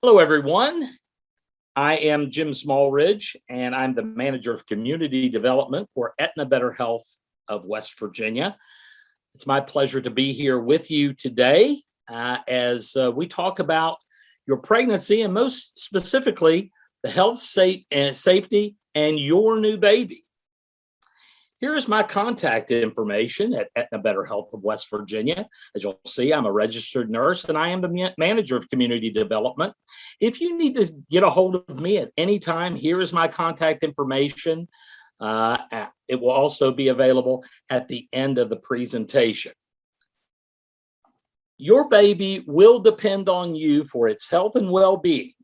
Hello, everyone. I am Jim Smallridge, and I'm the Manager of Community Development for Aetna Better Health of West Virginia. It's my pleasure to be here with you today as we talk about your pregnancy and most specifically, the health, safety, and your new baby. Here's my contact information at Aetna Better Health of West Virginia. As you'll see, I'm a registered nurse and I am the manager of community development. If you need to get a hold of me at any time, here is my contact information. It will also be available at the end of the presentation. Your baby will depend on you for its health and well-being,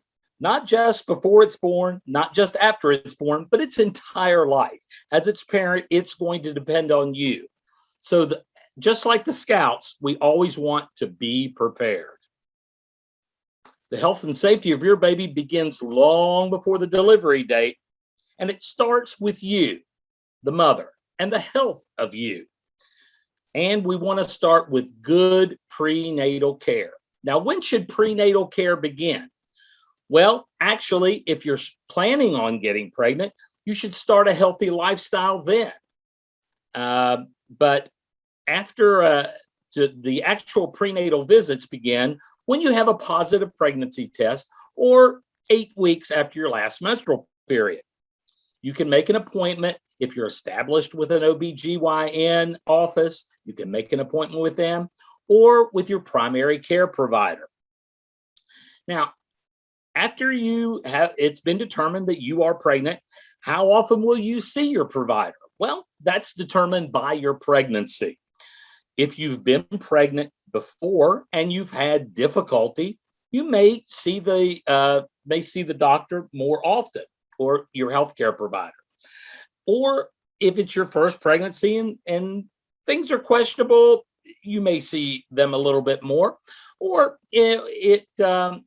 not just before it's born, not just after it's born, but its entire life. As its parent, it's going to depend on you. So just like the Scouts, we always want to be prepared. The health and safety of your baby begins long before the delivery date, and it starts with you, the mother, and the health of you. And we want to start with good prenatal care. Now, when should prenatal care begin? Well, actually, if you're planning on getting pregnant, you should start a healthy lifestyle then. But after the actual prenatal visits begin when you have a positive pregnancy test or 8 weeks after your last menstrual period. You can make an appointment if you're established with an OB/GYN office. You can make an appointment with them or with your primary care provider. Now, after it's been determined that you are pregnant, how often will you see your provider? Well, that's determined by your pregnancy. If you've been pregnant before and you've had difficulty, you may see the doctor more often or your healthcare provider. Or if it's your first pregnancy and things are questionable, you may see them a little bit more. Or it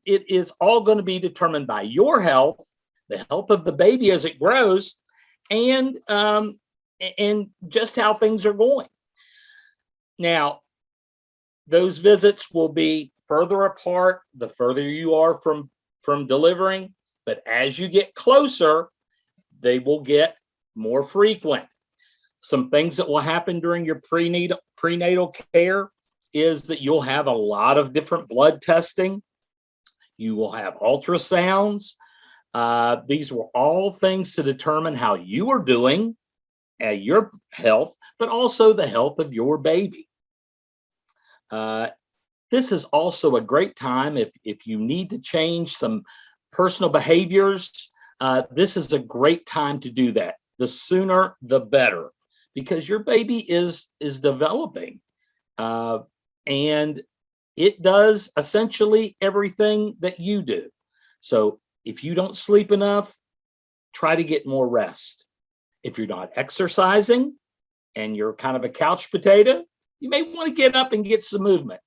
is all going to be determined by your health, the health of the baby as it grows, and just how things are going. Now, those visits will be further apart the further you are from delivering, but as you get closer, they will get more frequent. Some things that will happen during your prenatal care is that you'll have a lot of different blood testing. You will have ultrasounds. These were all things to determine how you are doing, your health, but also the health of your baby. This is also a great time if you need to change some personal behaviors. This is a great time to do that. The sooner, the better, because your baby is developing. And it does essentially everything that you do. So if you don't sleep enough, try to get more rest. If you're not exercising and you're kind of a couch potato, you may want to get up and get some movement.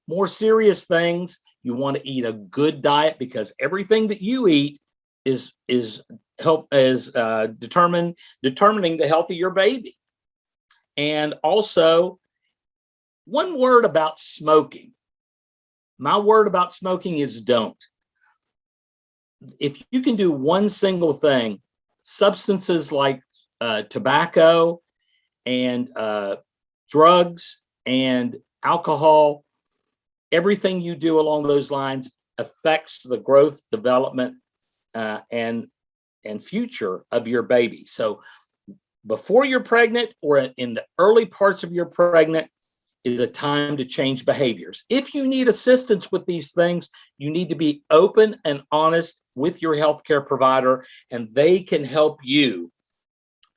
More serious things, you want to eat a good diet because everything that you eat is determining the health of your baby. And also, one word about smoking. My word about smoking is don't. If you can do one single thing, substances like tobacco and drugs and alcohol, everything you do along those lines affects the growth, development, and future of your baby. So before you're pregnant or in the early parts of your pregnant, is a time to change behaviors. If you need assistance with these things, you need to be open and honest with your healthcare provider, and they can help you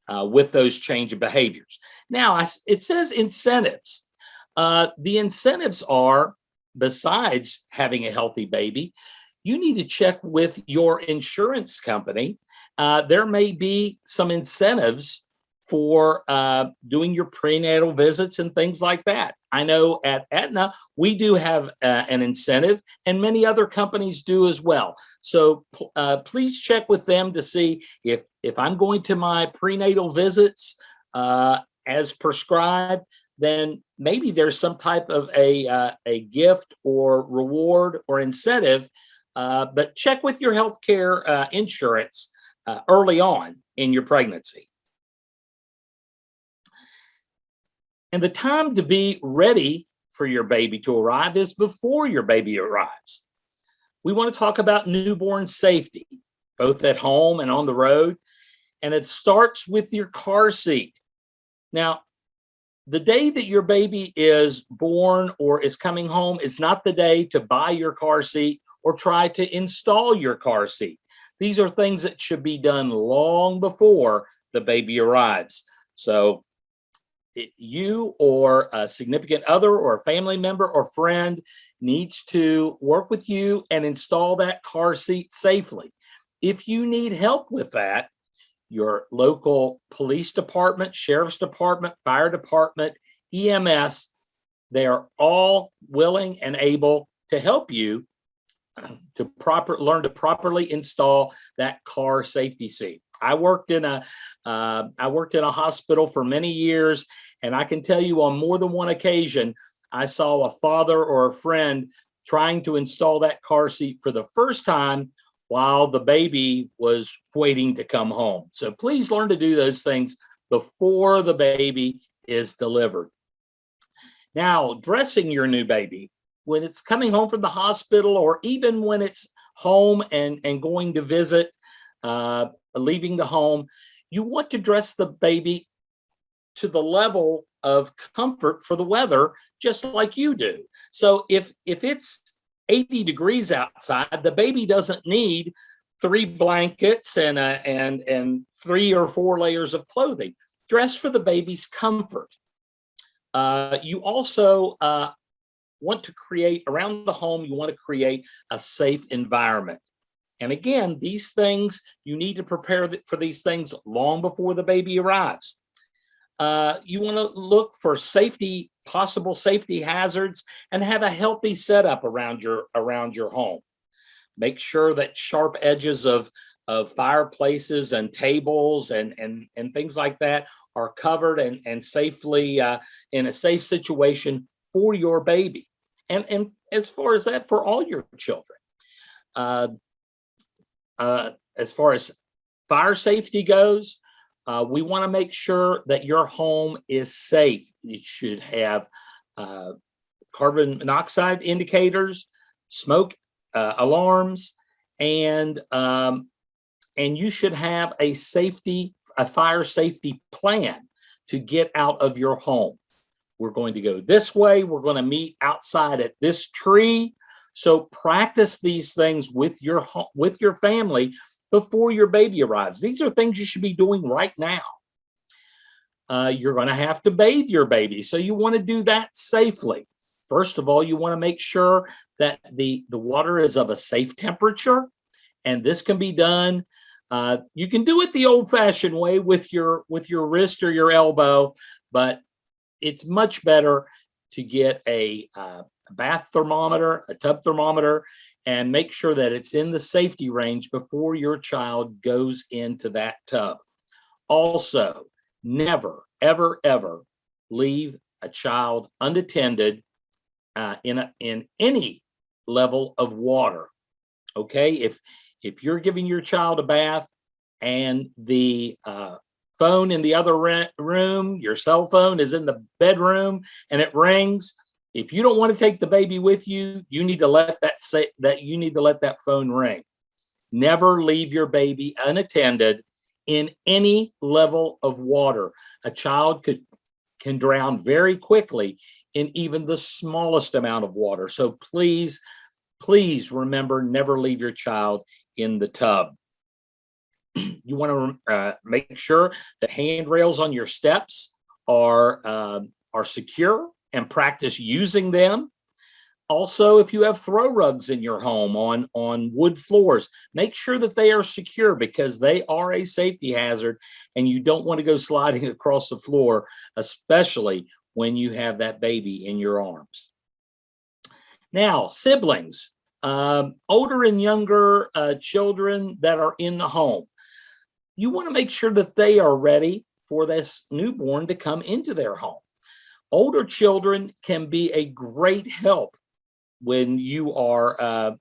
with those change of behaviors. Now, it says incentives. The incentives are, besides having a healthy baby, you need to check with your insurance company. There may be some incentives for doing your prenatal visits and things like that. I know at Aetna, we do have an incentive, and many other companies do as well. So please check with them to see if I'm going to my prenatal visits as prescribed, then maybe there's some type of a gift or reward or incentive but check with your healthcare insurance early on in your pregnancy. And the time to be ready for your baby to arrive is before your baby arrives. We want to talk about newborn safety, both at home and on the road. And it starts with your car seat. Now, the day that your baby is born or is coming home is not the day to buy your car seat or try to install your car seat. These are things that should be done long before the baby arrives. So you or a significant other or a family member or friend needs to work with you and install that car seat safely. If you need help with that, your local police department, sheriff's department, fire department, EMS, they are all willing and able to help you to learn to properly install that car safety seat. I worked in a hospital for many years, and I can tell you on more than one occasion, I saw a father or a friend trying to install that car seat for the first time while the baby was waiting to come home. So please learn to do those things before the baby is delivered. Now, dressing your new baby, when it's coming home from the hospital or even when it's home and going to visit, leaving the home, you want to dress the baby to the level of comfort for the weather, just like you do. So if it's 80 degrees outside, the baby doesn't need 3 blankets and 3 or 4 layers of clothing. Dress for the baby's comfort. You also want to create around the home, you want to create a safe environment. And again, these things, you need to prepare for these things long before the baby arrives. You want to look for possible safety hazards, and have a healthy setup around your home. Make sure that sharp edges of fireplaces and tables and things like that are covered and safely in a safe situation for your baby. And as far as that, for all your children. As far as fire safety goes, we want to make sure that your home is safe. It should have carbon monoxide indicators, smoke alarms, and you should have a fire safety plan to get out of your home. We're going to go this way. We're going to meet outside at this tree. So practice these things with your family before your baby arrives. These are things you should be doing right now. You're going to have to bathe your baby, so you want to do that safely. First of all, you want to make sure that the water is of a safe temperature, and this can be done. You can do it the old-fashioned way with your wrist or your elbow, but it's much better to get a bath thermometer, a tub thermometer, and make sure that it's in the safety range before your child goes into that tub. Also, never, ever, ever leave a child unattended in any level of water. Okay, if you're giving your child a bath and the phone in the other room, your cell phone is in the bedroom and it rings, if you don't want to take the baby with you, you need to let that phone ring. Never leave your baby unattended in any level of water. A child can drown very quickly in even the smallest amount of water. So please remember, never leave your child in the tub. You want to make sure that handrails on your steps are secure and practice using them. Also, if you have throw rugs in your home on wood floors, make sure that they are secure, because they are a safety hazard and you don't want to go sliding across the floor, especially when you have that baby in your arms. Now, siblings, older and younger children that are in the home, you want to make sure that they are ready for this newborn to come into their home. Older children can be a great help when you are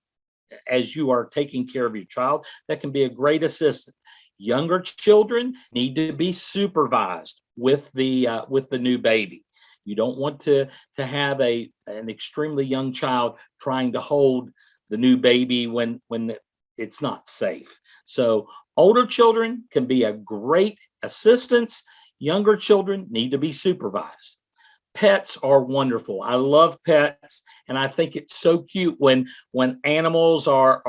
as you are taking care of your child, that can be a great assistant. Younger children need to be supervised with the new baby. You don't want to have an extremely young child trying to hold the new baby when it's not safe. So older children can be a great assistance. Younger children need to be supervised. Pets are wonderful. I love pets, and I think it's so cute when animals are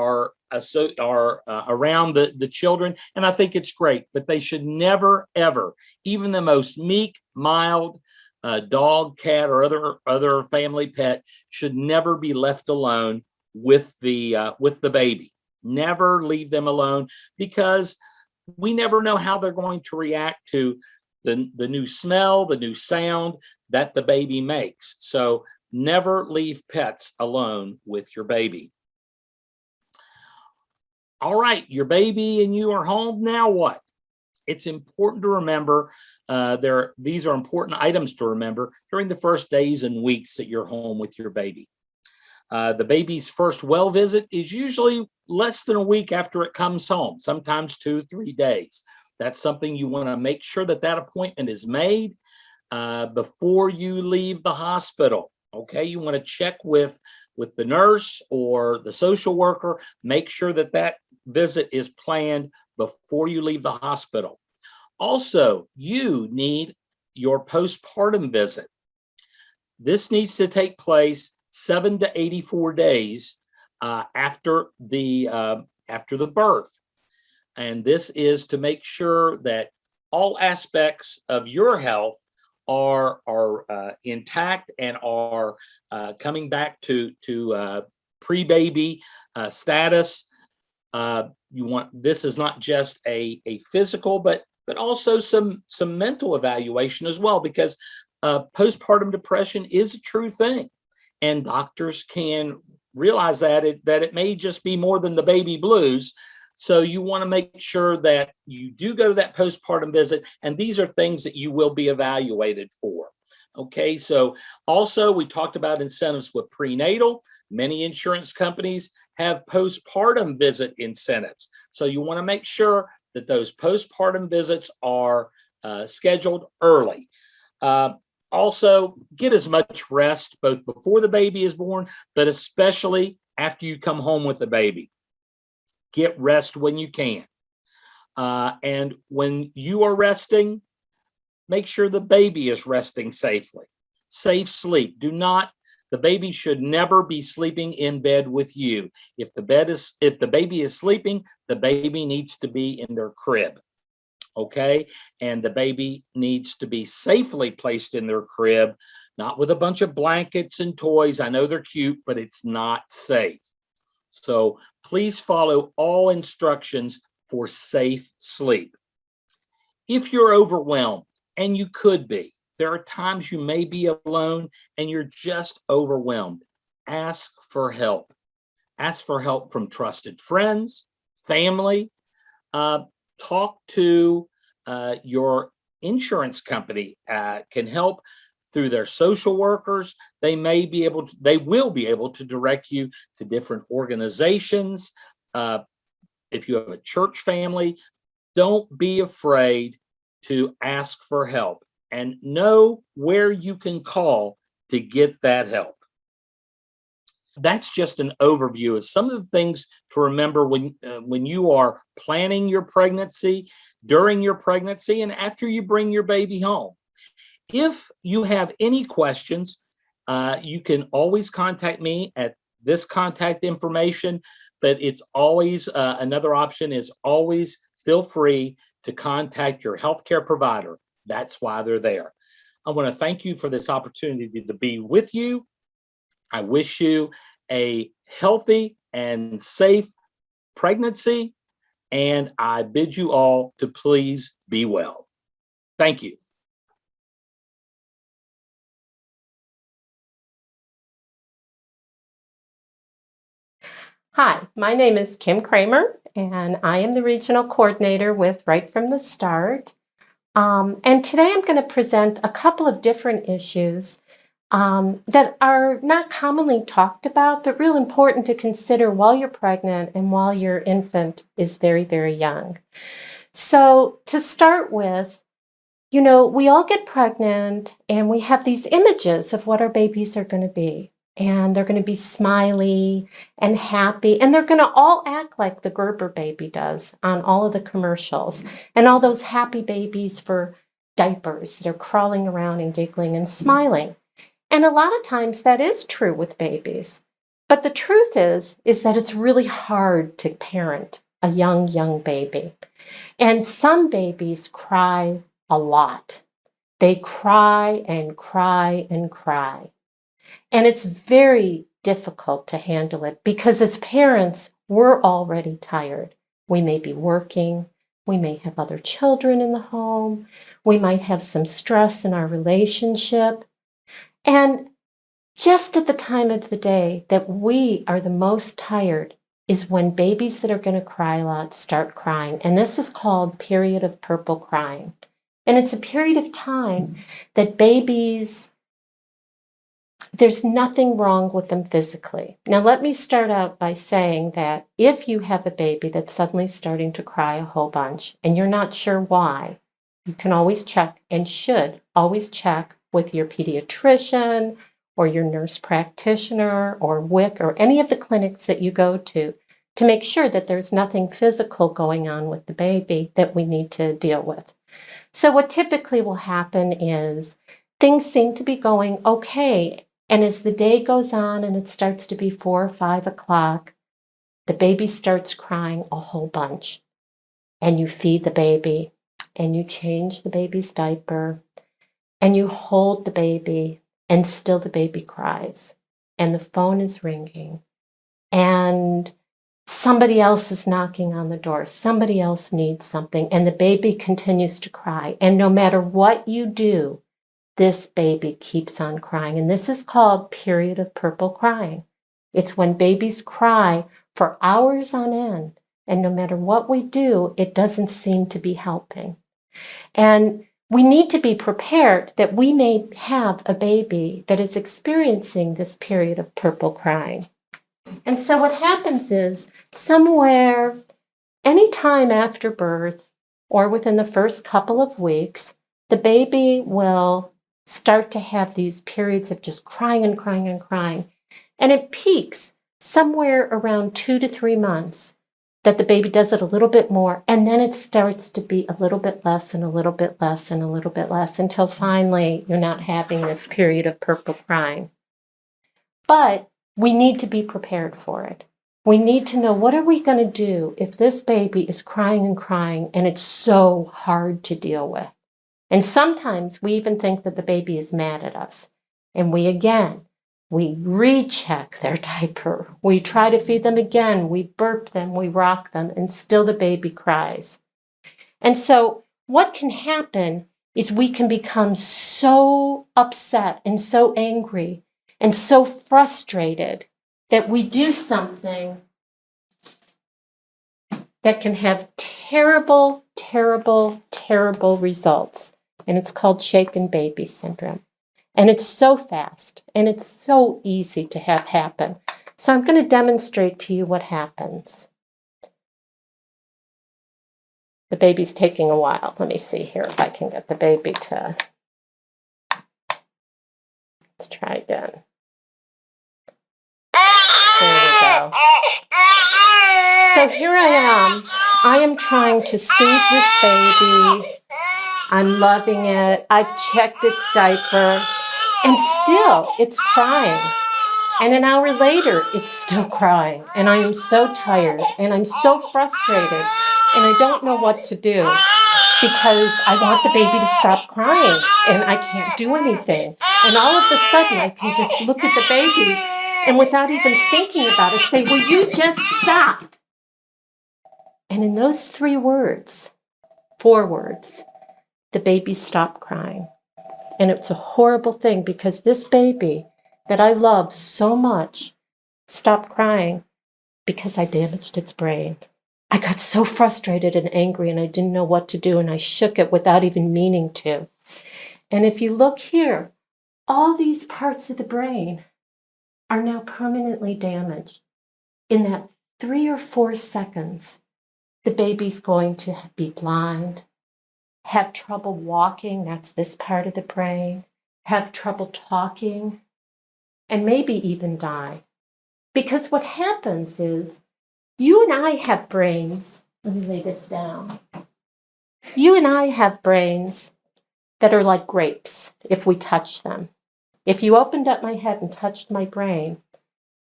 around the children, and I think it's great. But they should never ever, even the most meek, mild dog, cat, or other family pet, should never be left alone with the baby. Never leave them alone, because we never know how they're going to react to the new smell, the new sound that the baby makes. So never leave pets alone with your baby. All right, your baby and you are home. Now what? It's important to remember, these are important items to remember during the first days and weeks that you're home with your baby. The baby's first well visit is usually less than a week after it comes home, sometimes 2-3 days. That's something you want to make sure that appointment is made before you leave the hospital. Okay, you want to check with the nurse or the social worker. Make sure that visit is planned before you leave the hospital. Also, you need your postpartum visit. This needs to take place 7 to 84 days after the birth. And this is to make sure that all aspects of your health are intact and are coming back to pre-baby status. This is not just a physical, but also some mental evaluation as well, because postpartum depression is a true thing, and doctors can realize that it may just be more than the baby blues. So you want to make sure that you do go to that postpartum visit, and these are things that you will be evaluated for. Okay, so also we talked about incentives with prenatal. Many insurance companies have postpartum visit incentives. So you want to make sure that those postpartum visits are scheduled early. Also, get as much rest both before the baby is born, but especially after you come home with the baby. Get rest when you can. And when you are resting, make sure the baby is resting safely. Safe sleep. The baby should never be sleeping in bed with you. If the baby is sleeping, the baby needs to be in their crib. Okay, and the baby needs to be safely placed in their crib, not with a bunch of blankets and toys. I know they're cute, but it's not safe. So please follow all instructions for safe sleep. If you're overwhelmed, and you could be, there are times you may be alone and you're just overwhelmed, ask for help. Ask for help from trusted friends, family. Talk to your insurance company. Can help through their social workers. They will be able to direct you to different organizations. If you have a church family, don't be afraid to ask for help, and know where you can call to get that help. That's just an overview of some of the things to remember when you are planning your pregnancy, during your pregnancy, and after you bring your baby home. If you have any questions, you can always contact me at this contact information, but it's always another option is always feel free to contact your healthcare provider. That's why they're there. I want to thank you for this opportunity to be with you. I wish you a healthy and safe pregnancy, and I bid you all to please be well. Thank you. Hi, my name is Kim Kramer, and I am the Regional Coordinator with Right from the Start. And today I'm going to present a couple of different issues that are not commonly talked about, but real important to consider while you're pregnant and while your infant is very, very young. So to start with, we all get pregnant and we have these images of what our babies are going to be. And they're going to be smiley and happy. And they're going to all act like the Gerber baby does on all of the commercials. And all those happy babies for diapers that are crawling around and giggling and smiling. And a lot of times that is true with babies. But the truth is that it's really hard to parent a young baby. And some babies cry a lot. They cry and cry and cry. And it's very difficult to handle it because as parents, we're already tired. We may be working. We may have other children in the home. We might have some stress in our relationship. And just at the time of the day that we are the most tired is when babies that are going to cry a lot start crying. And this is called period of purple crying. And it's a period of time that babies, there's nothing wrong with them physically. Now, let me start out by saying that if you have a baby that's suddenly starting to cry a whole bunch and you're not sure why, you can always check and should always check with your pediatrician or your nurse practitioner or WIC or any of the clinics that you go to make sure that there's nothing physical going on with the baby that we need to deal with. So what typically will happen is things seem to be going okay. And as the day goes on and it starts to be 4 or 5 o'clock, the baby starts crying a whole bunch. And you feed the baby and you change the baby's diaper and you hold the baby and still the baby cries. And the phone is ringing and somebody else is knocking on the door. Somebody else needs something and the baby continues to cry. And no matter what you do, this baby keeps on crying. And this is called period of purple crying. It's when babies cry for hours on end. And no matter what we do, it doesn't seem to be helping. And we need to be prepared that we may have a baby that is experiencing this period of purple crying. And so what happens is somewhere, anytime after birth or within the first couple of weeks, the baby will start to have these periods of just crying and crying and crying. And it peaks somewhere around 2 to 3 months that the baby does it a little bit more. And then it starts to be a little bit less and a little bit less and a little bit less until finally you're not having this period of purple crying. But we need to be prepared for it. We need to know, what are we going to do if this baby is crying and crying and it's so hard to deal with? And sometimes we even think that the baby is mad at us. And we recheck their diaper. We try to feed them again. We burp them, we rock them, and still the baby cries. And so what can happen is we can become so upset and so angry and so frustrated that we do something that can have terrible, terrible, terrible results. And it's called shaken baby syndrome. And it's so fast and it's so easy to have happen. So I'm going to demonstrate to you what happens. The baby's taking a while. Let me see here if I can get the baby to... Let's try again. There we go. So here I am. I am trying to soothe this baby. I'm loving it. I've checked its diaper. And still, it's crying. And an hour later, it's still crying. And I am so tired. And I'm so frustrated. And I don't know what to do. Because I want the baby to stop crying. And I can't do anything. And all of a sudden, I can just look at the baby. And without even thinking about it, say, will you just stop? And in those 4 words, the baby stopped crying. And it's a horrible thing because this baby that I love so much stopped crying because I damaged its brain. I got so frustrated and angry and I didn't know what to do and I shook it without even meaning to. And if you look here, all these parts of the brain are now permanently damaged. In that 3 or 4 seconds, the baby's going to be blind, have trouble walking, that's this part of the brain, have trouble talking, and maybe even die. Because what happens is, you and I have brains, let me lay this down. You and I have brains that are like grapes if we touch them. If you opened up my head and touched my brain,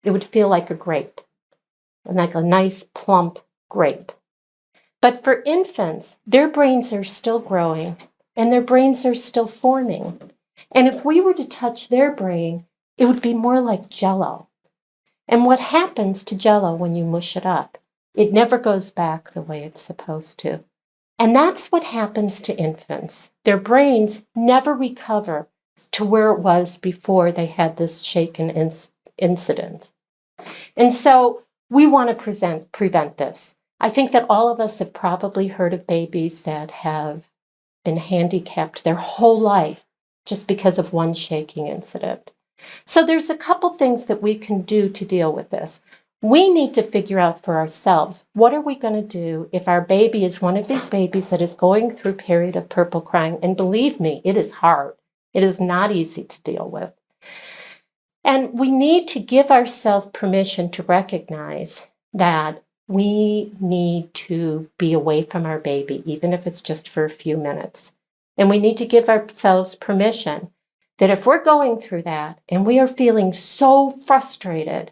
it would feel like a grape, and like a nice plump grape. But for infants, their brains are still growing and their brains are still forming. And if we were to touch their brain, it would be more like Jell-O. And what happens to Jell-O when you mush it up? It never goes back the way it's supposed to. And that's what happens to infants. Their brains never recover to where it was before they had this shaken incident. And so we want to prevent this. I think that all of us have probably heard of babies that have been handicapped their whole life just because of one shaking incident. So there's a couple things that we can do to deal with this. We need to figure out for ourselves, what are we going to do if our baby is one of these babies that is going through a period of purple crying? And believe me, it is hard. It is not easy to deal with. And we need to give ourselves permission to recognize that we need to be away from our baby, even if it's just for a few minutes. And we need to give ourselves permission that if we're going through that and we are feeling so frustrated,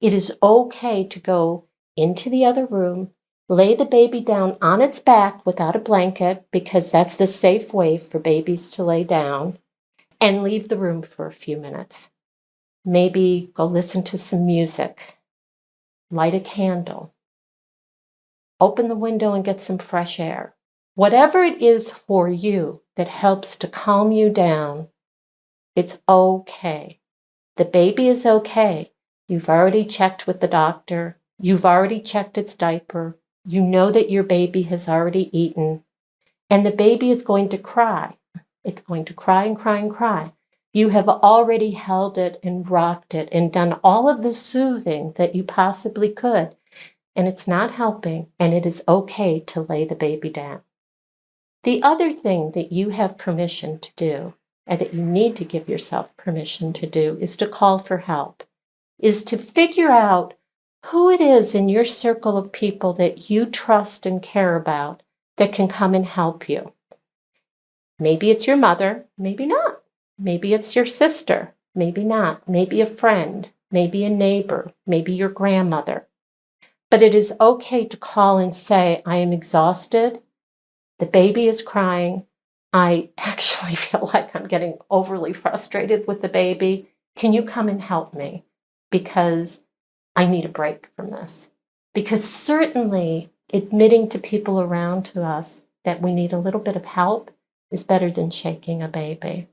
it is okay to go into the other room, lay the baby down on its back without a blanket, because that's the safe way for babies to lay down, and leave the room for a few minutes. Maybe go listen to some music, light a candle, open the window and get some fresh air. Whatever it is for you that helps to calm you down, it's okay. The baby is okay. You've already checked with the doctor. You've already checked its diaper. You know that your baby has already eaten. And the baby is going to cry. It's going to cry and cry and cry. You have already held it and rocked it and done all of the soothing that you possibly could. And it's not helping, and it is okay to lay the baby down. The other thing that you have permission to do, and that you need to give yourself permission to do, is to call for help, is to figure out who it is in your circle of people that you trust and care about that can come and help you. Maybe it's your mother, maybe not. Maybe it's your sister, maybe not. Maybe a friend, maybe a neighbor, maybe your grandmother. But it is okay to call and say, I am exhausted. The baby is crying. I actually feel like I'm getting overly frustrated with the baby. Can you come and help me? Because I need a break from this. Because certainly admitting to people around to us that we need a little bit of help is better than shaking a baby.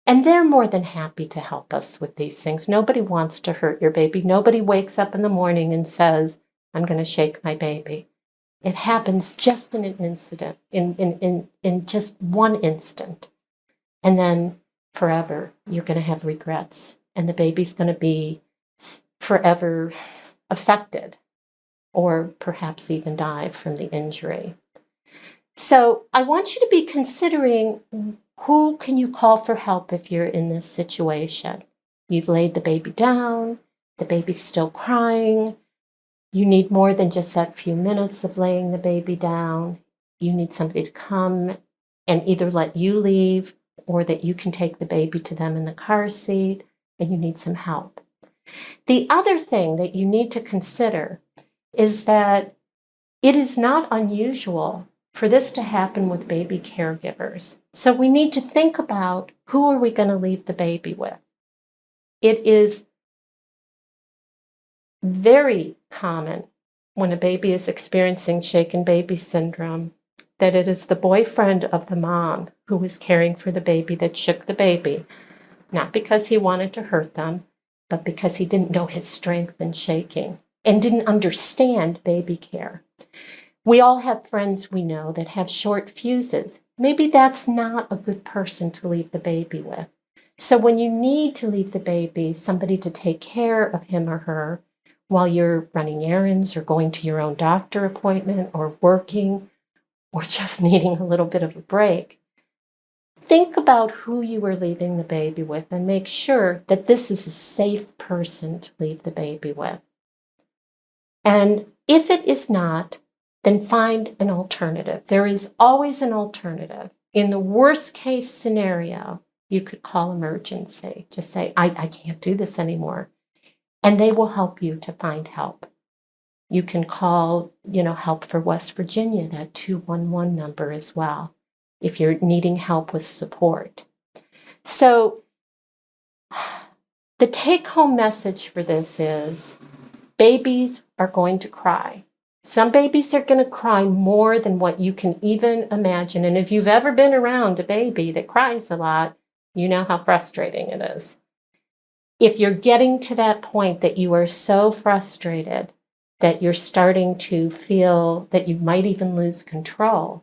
And they're more than happy to help us with these things. Nobody wants to hurt your baby. Nobody wakes up in the morning and says, I'm going to shake my baby. It happens just in an incident, in just one instant. And then forever, you're going to have regrets. And the baby's going to be forever affected, or perhaps even die from the injury. So I want you to be considering, who can you call for help if you're in this situation? You've laid the baby down, the baby's still crying. You need more than just that few minutes of laying the baby down. You need somebody to come and either let you leave, or that you can take the baby to them in the car seat, and you need some help. The other thing that you need to consider is that it is not unusual for this to happen with baby caregivers. So we need to think about, who are we going to leave the baby with? It is very common when a baby is experiencing shaken baby syndrome that it is the boyfriend of the mom who is caring for the baby that shook the baby, not because he wanted to hurt them, but because he didn't know his strength in shaking and didn't understand baby care. We all have friends we know that have short fuses. Maybe that's not a good person to leave the baby with. So when you need to leave the baby, somebody to take care of him or her while you're running errands or going to your own doctor appointment or working or just needing a little bit of a break, think about who you are leaving the baby with and make sure that this is a safe person to leave the baby with. And if it is not, then find an alternative. There is always an alternative. In the worst case scenario, you could call emergency. Just say, I can't do this anymore. And they will help you to find help. You can call, Help for West Virginia, that 211 number as well, if you're needing help with support. So the take-home message for this is babies are going to cry. Some babies are going to cry more than what you can even imagine. And if you've ever been around a baby that cries a lot, you know how frustrating it is. If you're getting to that point that you are so frustrated that you're starting to feel that you might even lose control,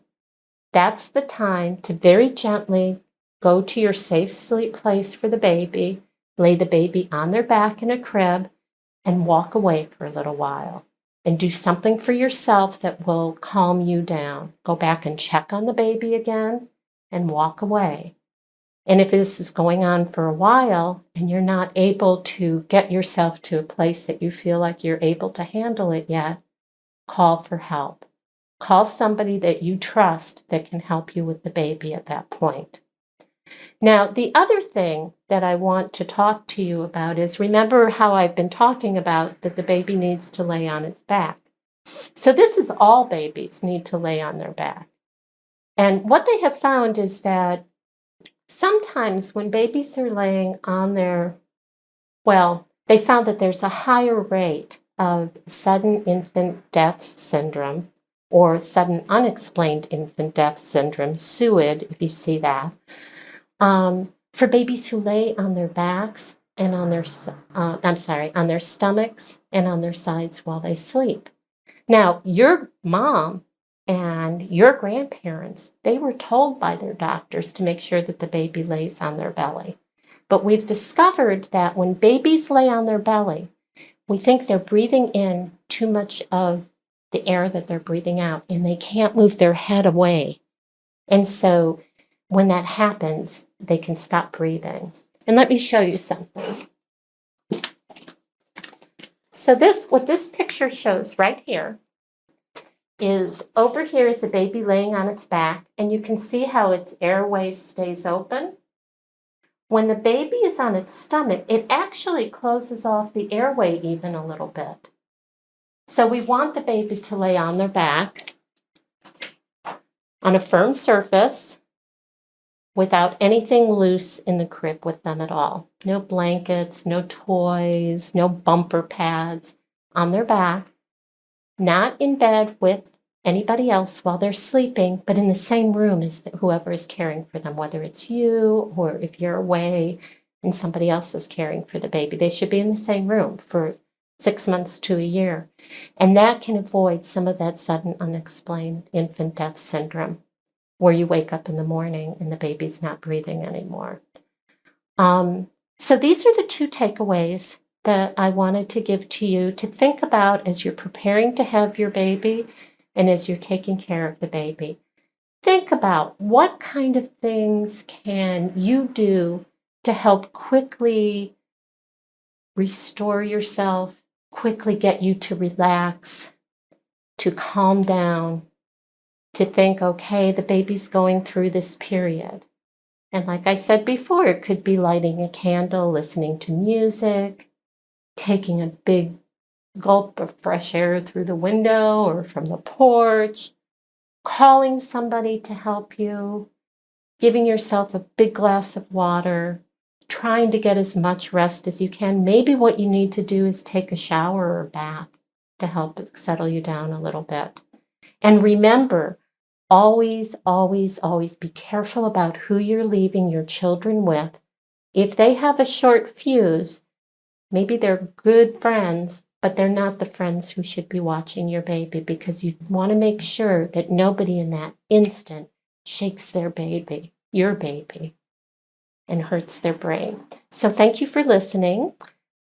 that's the time to very gently go to your safe sleep place for the baby, lay the baby on their back in a crib, and walk away for a little while. And do something for yourself that will calm you down. Go back and check on the baby again and walk away. And if this is going on for a while and you're not able to get yourself to a place that you feel like you're able to handle it yet, call for help. Call somebody that you trust that can help you with the baby at that point. Now, the other thing that I want to talk to you about is, remember how I've been talking about that the baby needs to lay on its back. So this is all babies need to lay on their back. And what they have found is that sometimes when babies are laying on they found that there's a higher rate of sudden infant death syndrome or sudden unexplained infant death syndrome, SUID, if you see that, for babies who lay on their backs and on their stomachs and on their sides while they sleep. Now, your mom and your grandparents, they were told by their doctors to make sure that the baby lays on their belly. But we've discovered that when babies lay on their belly, we think they're breathing in too much of the air that they're breathing out, and they can't move their head away. And so when that happens, they can stop breathing. And let me show you something. So what this picture shows right here is over here is a baby laying on its back, and you can see how its airway stays open. When the baby is on its stomach, it actually closes off the airway even a little bit. So we want the baby to lay on their back on a firm surface without anything loose in the crib with them at all. No blankets, no toys, no bumper pads, on their back, not in bed with anybody else while they're sleeping, but in the same room as whoever is caring for them, whether it's you or if you're away and somebody else is caring for the baby. They should be in the same room for 6 months to a year. And that can avoid some of that sudden unexplained infant death syndrome, where you wake up in the morning and the baby's not breathing anymore. So these are the two takeaways that I wanted to give to you to think about as you're preparing to have your baby and as you're taking care of the baby. Think about what kind of things can you do to help quickly restore yourself, quickly get you to relax, to calm down, to think, okay, the baby's going through this period. And like I said before, it could be lighting a candle, listening to music, taking a big gulp of fresh air through the window or from the porch, calling somebody to help you, giving yourself a big glass of water, trying to get as much rest as you can. Maybe what you need to do is take a shower or a bath to help settle you down a little bit. And remember, always, always, always be careful about who you're leaving your children with. If they have a short fuse, maybe they're good friends, but they're not the friends who should be watching your baby, because you want to make sure that nobody in that instant shakes their baby, your baby. and hurts their brain. So thank you for listening.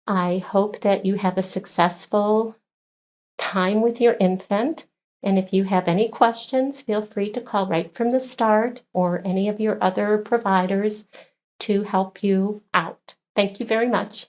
I hope that you have a successful time with your infant. And if you have any questions, feel free to call right from the start or any of your other providers to help you out. Thank you very much.